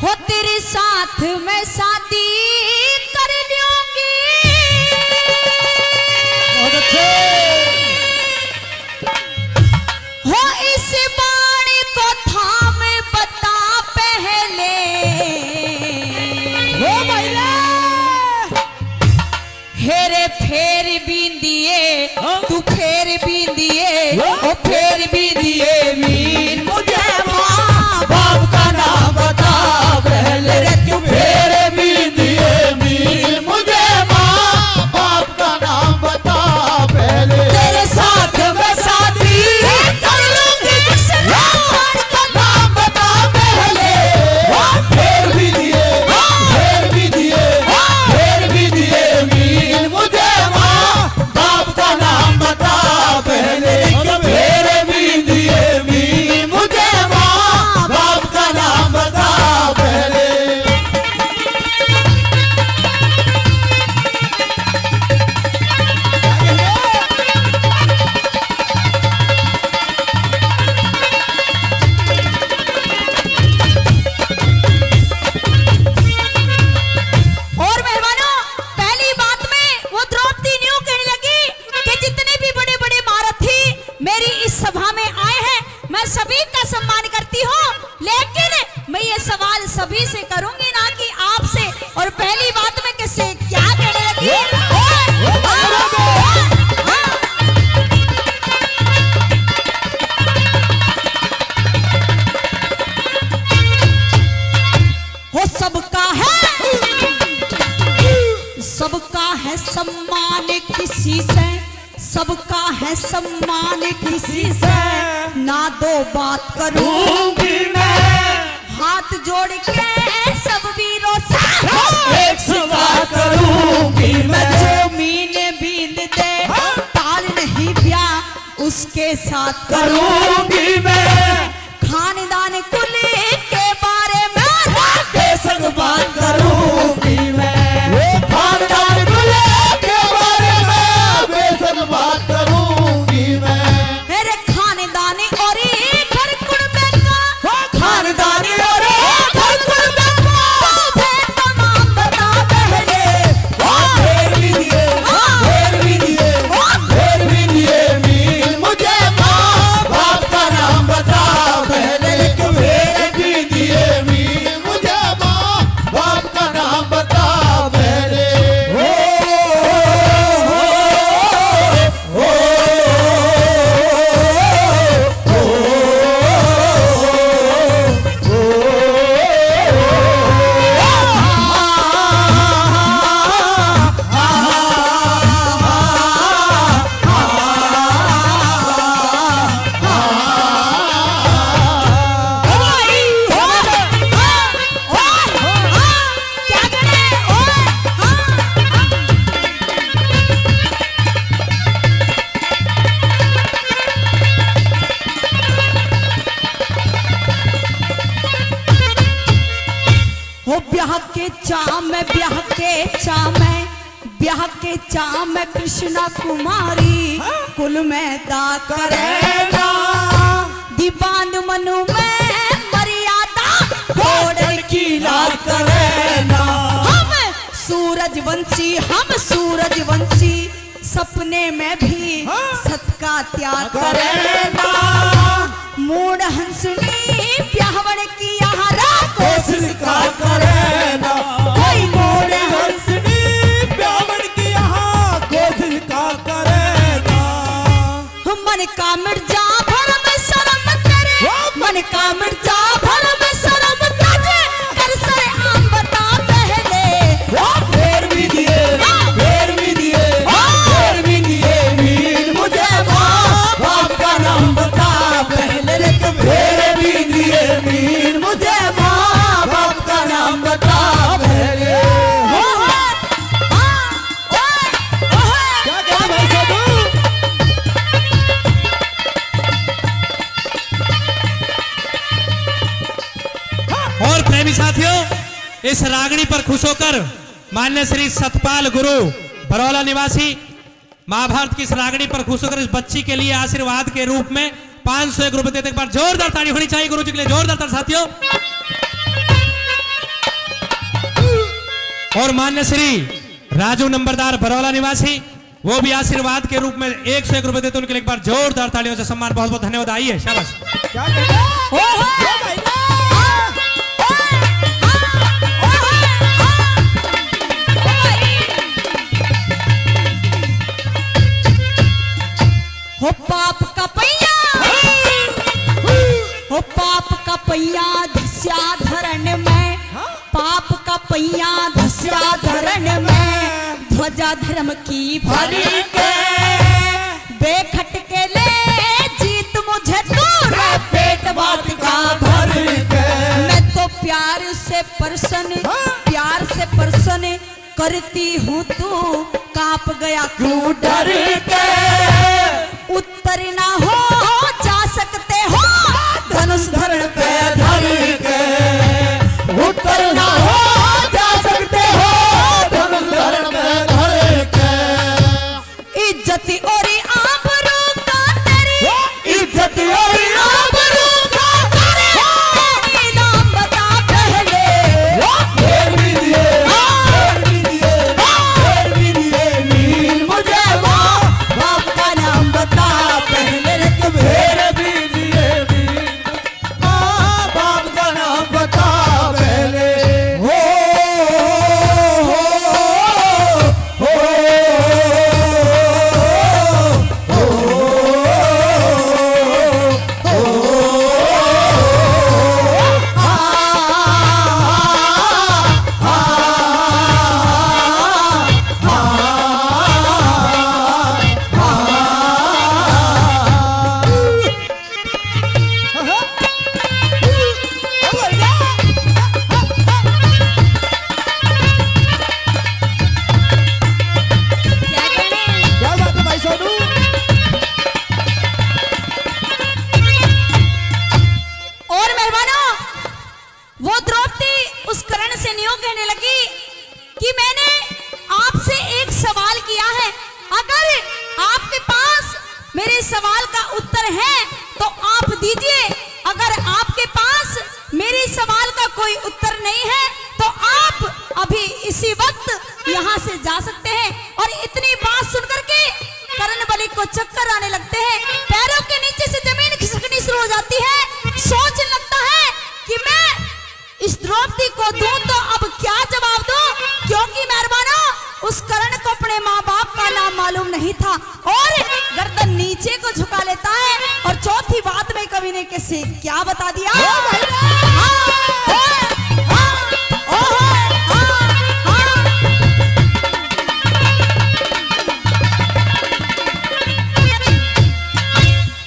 हो तेरे साथ मैं शादी कर लूंगी। बहुत अच्छे। हो इस बाणी को थाम बता पहले। हो महिला हेरे फेर बिंदिए तू फेर बिंदिए ओ फेर बिंदिए मीन मुझे माँ बाप का नाम बता पहले क्यों फेर बिंदिए मील मुझे माँ बाप का नाम बता पहले। तेरे साथ मैं शादी कर लूंगी। बाप का नाम बता पहले फेर बिंदिए मील मुझे माँ बाप का नाम बता पहले क्यों फेर बिंदिए मील मुझे माँ बाप का नाम बता पहले। और मेहमानों, पहली बात में वो द्रौपदी न्यू कहने लगी कि जितने भी बड़े बड़े महारथी मेरी इस सभा में आए हैं मैं सभी का सम्मान करती हूँ, लेकिन मैं ये सवाल सभी से करूंगी ना कि आपसे। और पहली बात में किससे क्या कहने लगी? हो सबका है सम्मान किसी से, सबका है सम्मान किसी से ना दो बात करूंगी मैं। हाथ जोड़ के सब वीरों से एक सवाल करूंगी मैं। जो मीन बींद दे ताल नहीं ब्याह उसके साथ करूंगी मैं। खानदान कुल के बारे में बेशक बात करूंगी मैं। खानदान कुले के बारे में बेशक बात करूंगी मैं। मेरे खानदानी और घर कुर्बे का खानदानी और घर कुर्बे का फिर तमाम बता पहले। फेर भी दिए मील मुझे माँ बाप का नाम बता पहले क्यों फेर भी दिए मील मुझे माँ बाप का नाम बता पहले। क्या करे? हो ब्याह के चाम में ब्याह के चाम में ब्याह के चाम में कृष्णा कुमारी कुल में दा करेगा दीवान मनु में मर्यादा घोड़े की लाल करेगा। हम सूरजवंशी सपने में भी सत का त्याग करेगा। मूड हंसनी ब्याहवण की यहाँ कोशिश का करेगा कोई मूड हंसनी ब्याहवण की यहाँ कोशिश का करेगा। मन का मिर्जा भर में शर्म करे, मन का मिर्जा भर में शर्म करे कर सरे आम बता पहले। फेर भी दिए मील मुझे माँ बाप का नाम बता पहले फेर भी दिए मील मुझे माँ बाप का नाम बता पहले। क्या क्या भाई साधु? और प्रेमी साथियों, इस रागनी पर खुश होकर मान्य श्री सतपाल गुरु बरौला निवासी महाभारत की इस रागनी पर खुश होकर इस बच्ची के लिए आशीर्वाद के रूप में 501 रुपए देते। एक बार जोरदार ताली होनी चाहिए गुरु जी के लिए, जोरदार ताली साथियों। और मान्य श्री राजू नंबरदार बरौला निवासी वो भी आशीर्वाद के रूप में 101 रुपए देते उनके लिए एक बार जोरदार तालियों से सम्मान। बहुत बहुत धन्यवाद। आइए शाबाश। क्या कहते हैं? हो पाप का पहिया, हो पाप का पहिया धस्या धरण में, पाप का पहिया धस्या धरण में, ध्वजा धर्म की भरी के बेखट के ले जीत मुझे तू रे पेट बात का भर के। मैं तो प्यार से प्रसन्न करती हूँ तू कांप गया क्यों डर के। उत्तर ना हो जा सकते हो धनुष धरण पे धर के, उत्तर ना हो जा सकते हो धनुष धरण पे धर के। इज्जत और आबरू का तेरी, इज्जत और आबरू का तेरी नाम बता पहले। फेर भी दिए, फेर भी दिए, फेर भी दिए मील मुझे माँ बाप का नाम बता पहले रे। फेर भी दिए मील माँ बाप का नाम बता पहले। हो क्या कहने? क्या बात है भाई सोनू? और मेहमानों, वो द्रौपदी उस कर्ण से न्यों कहने लगी कि मैंने आपसे एक सवाल किया है, अगर आपके पास मेरे सवाल का उत्तर है तो आप दीजिए, अगर आपके पास मेरे सवाल का कोई उत्तर नहीं है तो आप अभी इसी वक्त यहाँ से जा सकते हैं। और इतनी बात सुनकर के कर्णबलि को चक्कर आने लगते हैं, पैरों के नीचे से जमीन खिसकनी शुरू हो जाती है। सोचने लगता है कि मैं इस द्रौपदी को दूं तो अब क्या जवाब दूं, क्योंकि मेहरबानों उस कर्ण को अपने माँ बाप का नाम मालूम नहीं था और गर्दन नीचे को झुका लेता है। और चौथी बात में कवि ने कैसे क्या बता दिया।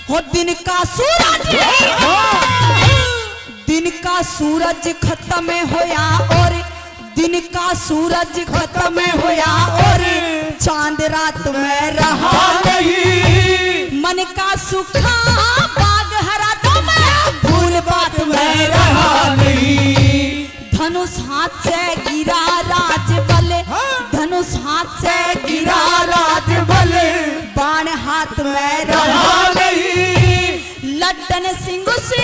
हो दिन का सूरज, दिन का सूरज खत्म होया और दिन का सूरज खत्म होया और चांद रात में रहा नहीं। मन का सुखा बाग हरा तो मैं भूल बात में रहा नहीं। धनुष हाथ से गिरा राज बल, धनुष हाथ से गिरा राज बल, बाण हाथ में रहा नहीं। लड्डन सिंह से